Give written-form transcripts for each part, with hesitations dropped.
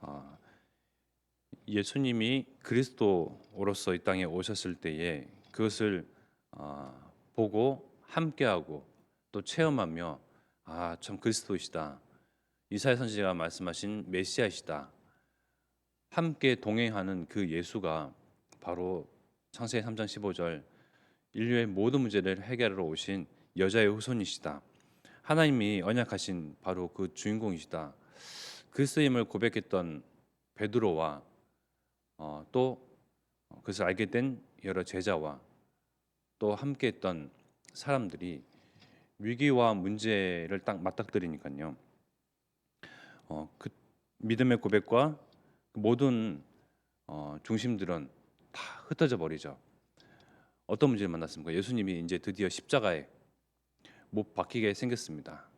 어, 예수님이 그리스도로서 이 땅에 오셨을 때에 그것을 보고 함께하고 또 체험하며 참 그리스도이시다. 이사야 선지자가 말씀하신 메시아이시다. 함께 동행하는 그 예수가 바로 창세기 3장 15절 인류의 모든 문제를 해결하러 오신 여자의 후손이시다. 하나님이 언약하신 바로 그 주인공이시다. 그리스도임을 고백했던 베드로와 또 그것을 알게 된 여러 제자와 또 함께했던 사람들이 위기와 문제를 딱 맞닥뜨리니까요. 그 믿음의 고백과 그 모든 중심들은 다 흩어져 버리죠. 어떤 문제를 만났습니까? 예수님이 이제 드디어 십자가에 못 박히게 생겼습니다.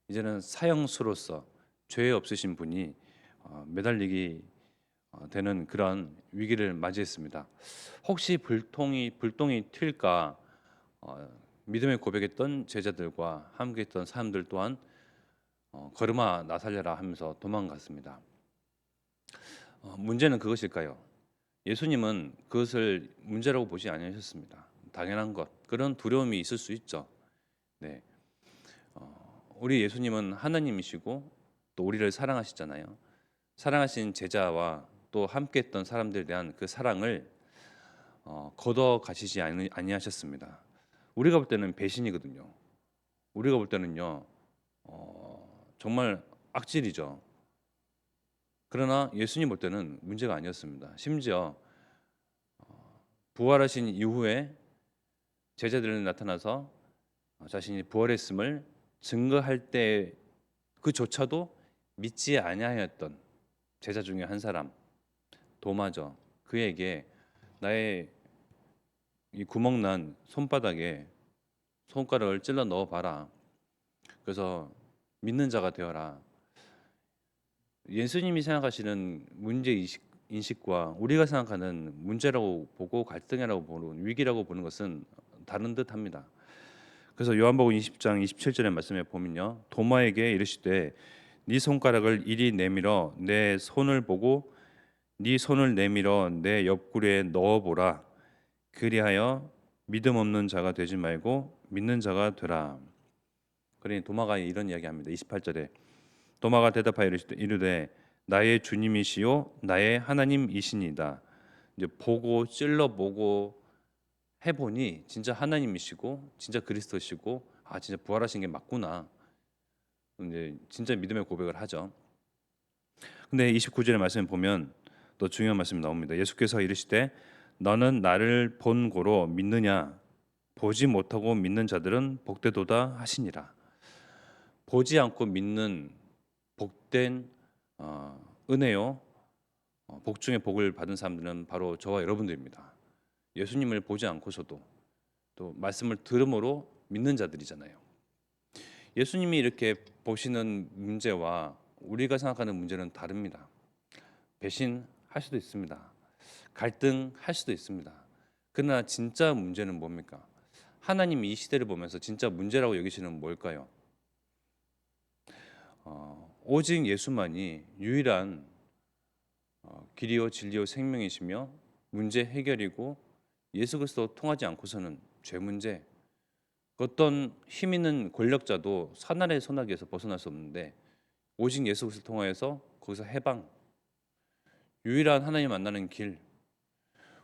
이제는 사형수로서 죄 없으신 분이 매달리기 되는 그런 위기를 맞이했습니다. 혹시 불똥이 튈까 믿음의 고백했던 제자들과 함께했던 사람들 또한 걸음아 나 살려라 하면서 도망갔습니다. 문제는 그것일까요? 예수님은 그것을 문제라고 보지 않으셨습니다. 당연한 것 그런 두려움이 있을 수 있죠. 네, 우리 예수님은 하나님이시고 또 우리를 사랑하시잖아요. 사랑하신 제자와 또 함께했던 사람들에 대한 그 사랑을 걷어 가시지 아니하셨습니다. 우리가 볼 때는 배신이거든요. 우리가 볼 때는요, 정말 악질이죠. 그러나 예수님 볼 때는 문제가 아니었습니다. 심지어 부활하신 이후에 제자들이 나타나서 자신이 부활했음을 증거할 때 그조차도 믿지 아니하였던 제자 중에 한 사람 도마죠. 그에게 나의 이 구멍난 손바닥에 손가락을 찔러 넣어 봐라. 그래서 믿는 자가 되어라. 예수님이 생각하시는 문제 인식과 우리가 생각하는 문제라고 보고 갈등이라고 보는 위기라고 보는 것은 다른 듯합니다. 그래서 요한복음 20장 27절의 말씀에 보면요, 도마에게 이르시되 네 손가락을 이리 내밀어 내 손을 보고 네 손을 내밀어 내 옆구리에 넣어보라. 그리하여 믿음 없는 자가 되지 말고 믿는 자가 되라. 그러니 도마가 이런 이야기합니다. 28절에 도마가 대답하여 이르되 나의 주님이시요 나의 하나님이시니이다. 이제 보고 찔러보고 해보니 진짜 하나님이시고 진짜 그리스도시고 진짜 부활하신 게 맞구나. 이제 진짜 믿음의 고백을 하죠. 근데 29절의 말씀을 보면 또 중요한 말씀이 나옵니다. 예수께서 이르시되 너는 나를 본 고로 믿느냐 보지 못하고 믿는 자들은 복되도다 하시니라. 보지 않고 믿는 복된 은혜요 복 중에 복을 받은 사람들은 바로 저와 여러분들입니다. 예수님을 보지 않고서도 또 말씀을 들음으로 믿는 자들이잖아요. 예수님이 이렇게 보시는 문제와 우리가 생각하는 문제는 다릅니다. 배신할 수도 있습니다. 갈등할 수도 있습니다. 그러나 진짜 문제는 뭡니까? 하나님이 이 시대를 보면서 진짜 문제라고 여기시는 뭘까요? 오직 예수만이 유일한 길이요 진리요 생명이시며 문제 해결이고 예수 그리스도 통하지 않고서는 죄 문제 어떤 힘 있는 권력자도 사나리의 소나기에서 벗어날 수 없는데 오직 예수 그리스도를 통하여서 거기서 해방 유일한 하나님 만나는 길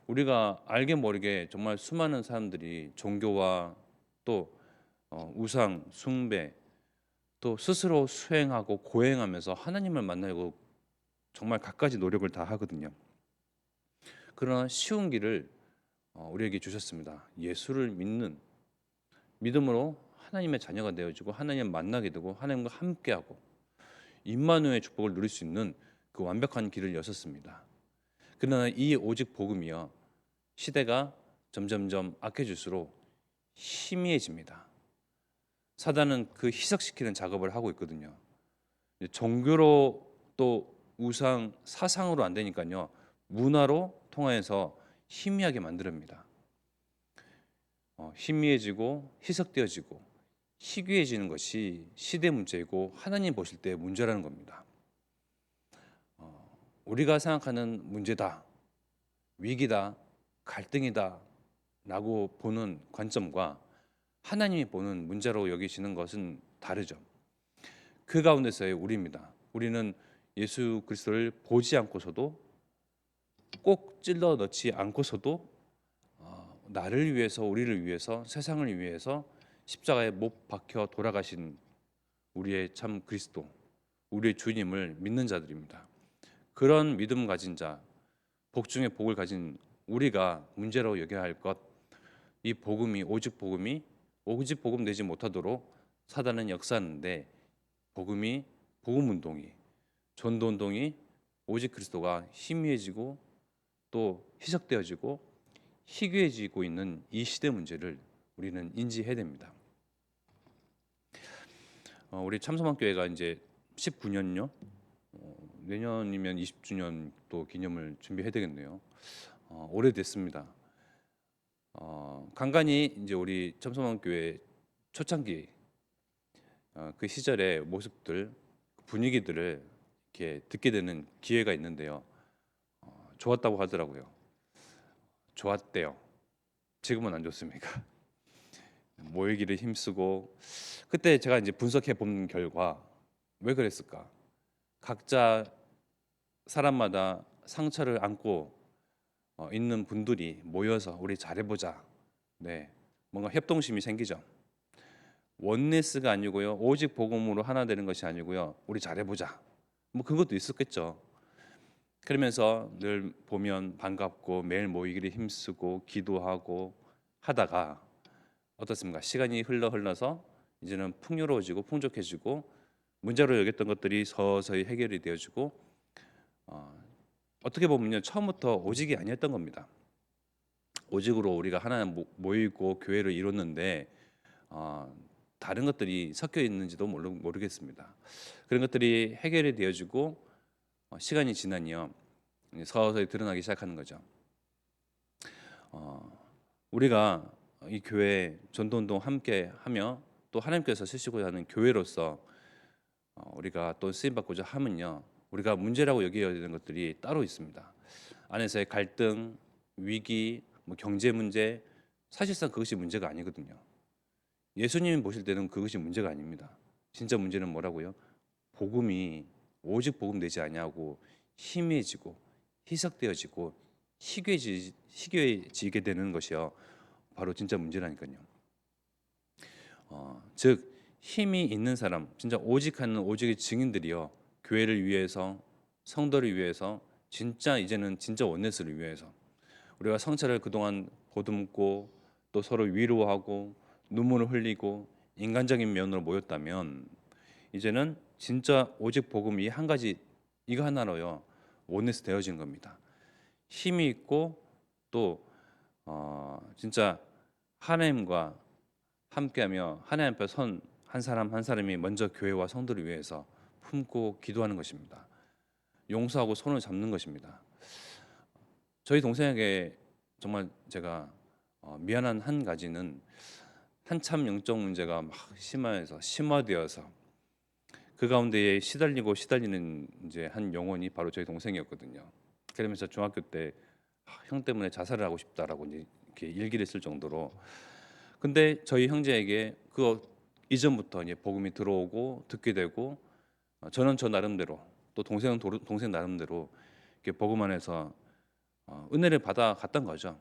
우리가 알게 모르게 정말 수많은 사람들이 종교와 또 우상 숭배 또 스스로 수행하고 고행하면서 하나님을 만나려고 정말 갖가지 노력을 다 하거든요. 그러나 쉬운 길을 우리에게 주셨습니다. 예수를 믿는 믿음으로 하나님의 자녀가 되어지고 하나님을 만나게 되고 하나님과 함께하고 임마누엘의 축복을 누릴 수 있는 그 완벽한 길을 여셨습니다. 그러나 이 오직 복음이요 시대가 점점점 악해질수록 희미해집니다. 사단은 그 희석시키는 작업을 하고 있거든요. 종교로 또 우상 사상으로 안 되니까요 문화로 통하여서 희미하게 만듭니다. 희미해지고 희석되어지고 희귀해지는 것이 시대 문제이고 하나님 보실 때 문제라는 겁니다. 우리가 생각하는 문제다, 위기다, 갈등이다 라고 보는 관점과 하나님이 보는 문제로 여기시는 것은 다르죠. 그 가운데서의 우리입니다. 우리는 예수 그리스도를 보지 않고서도, 꼭 찔러 넣지 않고서도 나를 위해서, 우리를 위해서, 세상을 위해서 십자가에 못 박혀 돌아가신 우리의 참 그리스도, 우리의 주님을 믿는 자들입니다. 그런 믿음 가진 자, 복 중에 복을 가진 우리가 문제로 여겨야 할 것, 이 복음이, 오직 복음 되지 못하도록 사단은 역사하는데, 복음이, 복음 운동이, 전도 운동이 오직 그리스도가 희미해지고 또 희석되어지고 희귀해지고 있는 이 시대 문제를 우리는 인지해야 됩니다. 우리 참소망교회가 이제 19년요. 내년이면 20주년 또 기념을 준비해야 되겠네요. 오래됐습니다. 간간히 이제 우리 참소망교회 초창기 그 시절의 모습들, 분위기들을 이렇게 듣게 되는 기회가 있는데요. 좋았다고 하더라고요. 좋았대요. 지금은 안 좋습니까? 모이기를 힘쓰고, 그때 제가 이제 분석해 본 결과 왜 그랬을까? 각자 사람마다 상처를 안고 있는 분들이 모여서 우리 잘해보자. 네, 뭔가 협동심이 생기죠. 원네스가 아니고요, 오직 복음으로 하나 되는 것이 아니고요, 우리 잘해보자. 뭐 그것도 있었겠죠. 그러면서 늘 보면 반갑고 매일 모이기를 힘쓰고 기도하고 하다가 어떻습니까? 시간이 흘러서 이제는 풍요로워지고 풍족해지고 문제로 여겼던 것들이 서서히 해결이 되어지고, 어떻게 보면요, 처음부터 오직이 아니었던 겁니다. 오직으로 우리가 하나 모이고 교회를 이뤘는데 다른 것들이 섞여 있는지도 모르겠습니다. 그런 것들이 해결이 되어지고 시간이 지나니요, 서서히 드러나기 시작하는 거죠. 우리가 이 교회 전도운동 함께 하며 또 하나님께서 쓰시고자 하는 교회로서 우리가 또 쓰임 받고자 하면요, 우리가 문제라고 여겨야 되는 것들이 따로 있습니다. 안에서의 갈등, 위기, 뭐 경제 문제, 사실상 그것이 문제가 아니거든요. 예수님이 보실 때는 그것이 문제가 아닙니다. 진짜 문제는 뭐라고요? 복음이 오직 복음 되지 아니하고 희미해지고 희석되어지고 희귀해지게 되는 것이요, 바로 진짜 문제라니까요. 즉 힘이 있는 사람, 진짜 오직하는 오직의 증인들이요, 교회를 위해서, 성도를 위해서, 진짜 이제는 진짜 원네스를 위해서, 우리가 성찰을 그동안 보듬고 또 서로 위로하고 눈물을 흘리고 인간적인 면으로 모였다면, 이제는 진짜 오직 복음 이 한 가지, 이거 하나로요 원네스 되어진 겁니다. 힘이 있고 또 진짜 하나님과 함께하며 하나님 앞에 선 한 사람 한 사람이 먼저 교회와 성도를 위해서 품고 기도하는 것입니다. 용서하고 손을 잡는 것입니다. 저희 동생에게 정말 제가 미안한 한 가지는, 한참 영적 문제가 막 심화되어서 그 가운데에 시달리는 이제 한 영혼이 바로 저희 동생이었거든요. 그러면서 중학교 때 형 때문에 자살을 하고 싶다라고 이렇게 일기를 쓸 정도로. 근데 저희 형제에게 그 이전부터 이제 복음이 들어오고 듣게 되고, 저는 저 나름대로 또 동생은 동생 나름대로 이렇게 복음 안에서 은혜를 받아 갔던 거죠.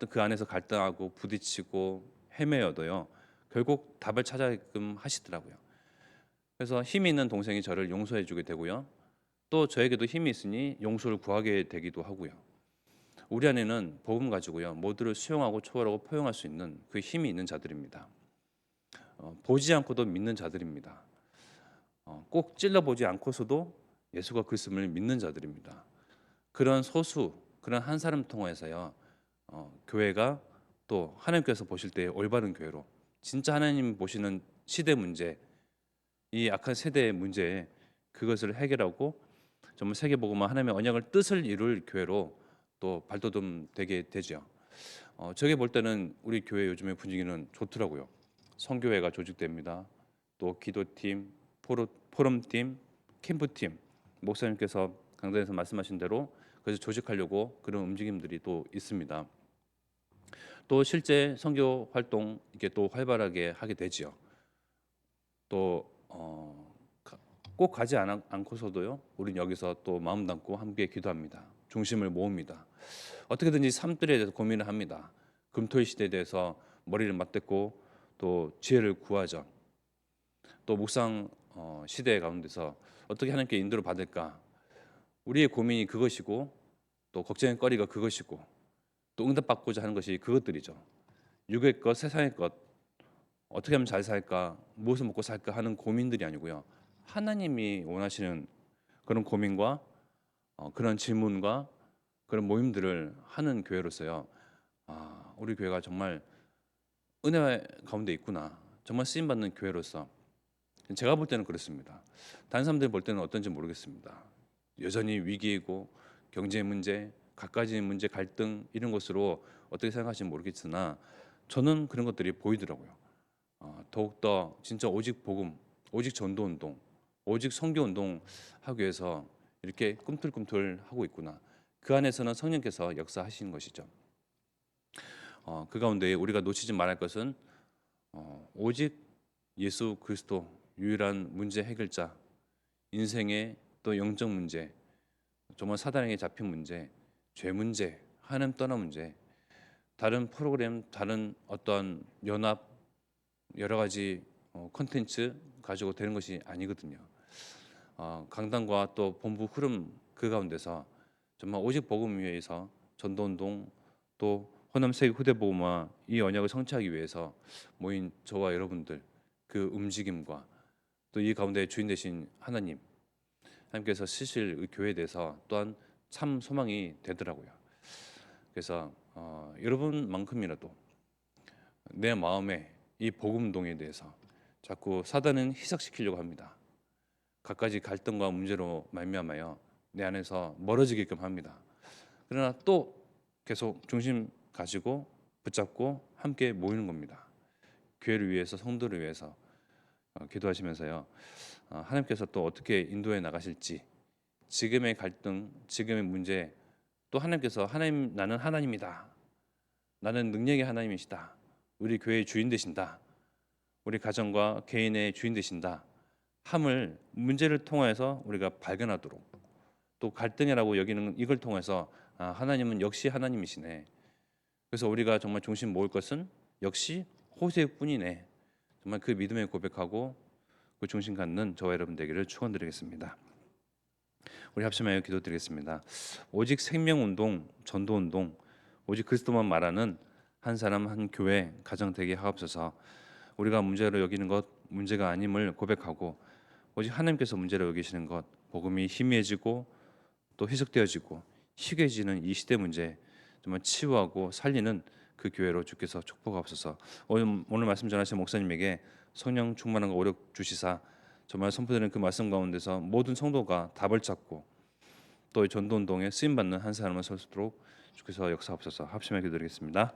그 안에서 갈등하고 부딪히고 헤매어도요, 결국 답을 찾아게끔 하시더라고요. 그래서 힘이 있는 동생이 저를 용서해 주게 되고요, 또 저에게도 힘이 있으니 용서를 구하게 되기도 하고요. 우리 안에는 복음 가지고요, 모두를 수용하고 초월하고 포용할 수 있는 그 힘이 있는 자들입니다. 보지 않고도 믿는 자들입니다. 꼭 찔러보지 않고서도 예수가 그리스도를 믿는 자들입니다. 그런 소수, 그런 한 사람 통해서요, 교회가 또 하나님께서 보실 때 올바른 교회로, 진짜 하나님 보시는 시대 문제, 이 악한 세대의 문제, 그것을 해결하고 정말 세계복음화 하나님의 언약을 뜻을 이룰 교회로 또 발돋움 되게 되죠. 저게 볼 때는 우리 교회 요즘의 분위기는 좋더라고요. 선교회가 조직됩니다. 또 기도팀, 포럼팀, 캠프팀, 목사님께서 강단에서 말씀하신 대로 그래서 조직하려고 그런 움직임들이 또 있습니다. 또 실제 선교 활동 이게 또 활발하게 하게 되지요. 또 꼭 가지 않고서도요. 우린 여기서 또 마음 담고 함께 기도합니다. 중심을 모읍니다. 어떻게든지 삶들에 대해서 고민을 합니다. 금토일 시대에 대해서 머리를 맞대고 또 지혜를 구하죠. 또 묵상 시대 가운데서 어떻게 하나님께 인도를 받을까? 우리의 고민이 그것이고 또 걱정의 거리가 그것이고 또 응답받고자 하는 것이 그것들이죠. 육의 것, 세상의 것, 어떻게 하면 잘 살까, 무엇을 먹고 살까 하는 고민들이 아니고요. 하나님이 원하시는 그런 고민과 그런 질문과 그런 모임들을 하는 교회로서요. 우리 교회가 정말 은혜 가운데 있구나. 정말 쓰임 받는 교회로서 제가 볼 때는 그렇습니다. 다른 사람들이 볼 때는 어떤지 모르겠습니다. 여전히 위기이고 경제 문제, 갖가지 문제, 갈등 이런 것으로 어떻게 생각하시는지 모르겠으나 저는 그런 것들이 보이더라고요. 더욱더 진짜 오직 복음, 오직 전도 운동, 오직 선교 운동 하기 위해서 이렇게 꿈틀꿈틀 하고 있구나. 그 안에서는 성령께서 역사하시는 것이죠. 그 가운데 우리가 놓치지 말할 것은 오직 예수 그리스도 유일한 문제 해결자, 인생의 또 영적 문제, 정말 사단에게 잡힌 문제, 죄 문제, 하나님 떠난 문제, 다른 프로그램, 다른 어떤 연합, 여러 가지 콘텐츠 가지고 되는 것이 아니거든요. 강단과 또 본부 흐름 그 가운데서 정말 오직 복음 위에서 전도운동 또 호남 세계 후대 복음화 이 언약을 성취하기 위해서 모인 저와 여러분들 그 움직임과 또 이 가운데 주인 되신 하나님께서 쓰실 이 교회에 대해서 또한 참 소망이 되더라고요. 그래서 여러분만큼이라도 내 마음에 이 복음동에 대해서 자꾸 사단은 희석시키려고 합니다. 갖가지 갈등과 문제로 말미암아요 내 안에서 멀어지게끔 합니다. 그러나 또 계속 중심 가지고 붙잡고 함께 모이는 겁니다. 교회를 위해서 성도를 위해서 기도하시면서요. 하나님께서 또 어떻게 인도해 나가실지 지금의 갈등, 지금의 문제 또 하나님께서 하나님 나는 하나님이다. 나는 능력의 하나님이시다. 우리 교회의 주인 되신다. 우리 가정과 개인의 주인 되신다. 함을 문제를 통해서 우리가 발견하도록 또 갈등이라고 여기는 이걸 통해서 하나님은 역시 하나님이시네. 그래서 우리가 정말 중심 모을 것은 역시 호세뿐이네. 정말 그 믿음에 고백하고 그 중심 갖는 저와 여러분 되기를 축원드리겠습니다. 우리 합심하여 기도드리겠습니다. 오직 생명운동, 전도운동, 오직 그리스도만 말하는 한 사람 한 교회 가정 되게 하옵소서. 우리가 문제로 여기는 것 문제가 아님을 고백하고 오직 하나님께서 문제로 여기시는 것 복음이 희미해지고 또 희석되어지고 희귀해지는 이 시대 문제 정말 치유하고 살리는 그 교회로 주께서 축복하옵소서. 오늘 말씀 전하신 목사님에게 성령 충만한 오력 주시사 정말 선포되는 그 말씀 가운데서 모든 성도가 답을 찾고 또 전도운동에 쓰임 받는 한 사람을 설 수 있도록 주께서 역사하옵소서. 합심하게 기도드리겠습니다.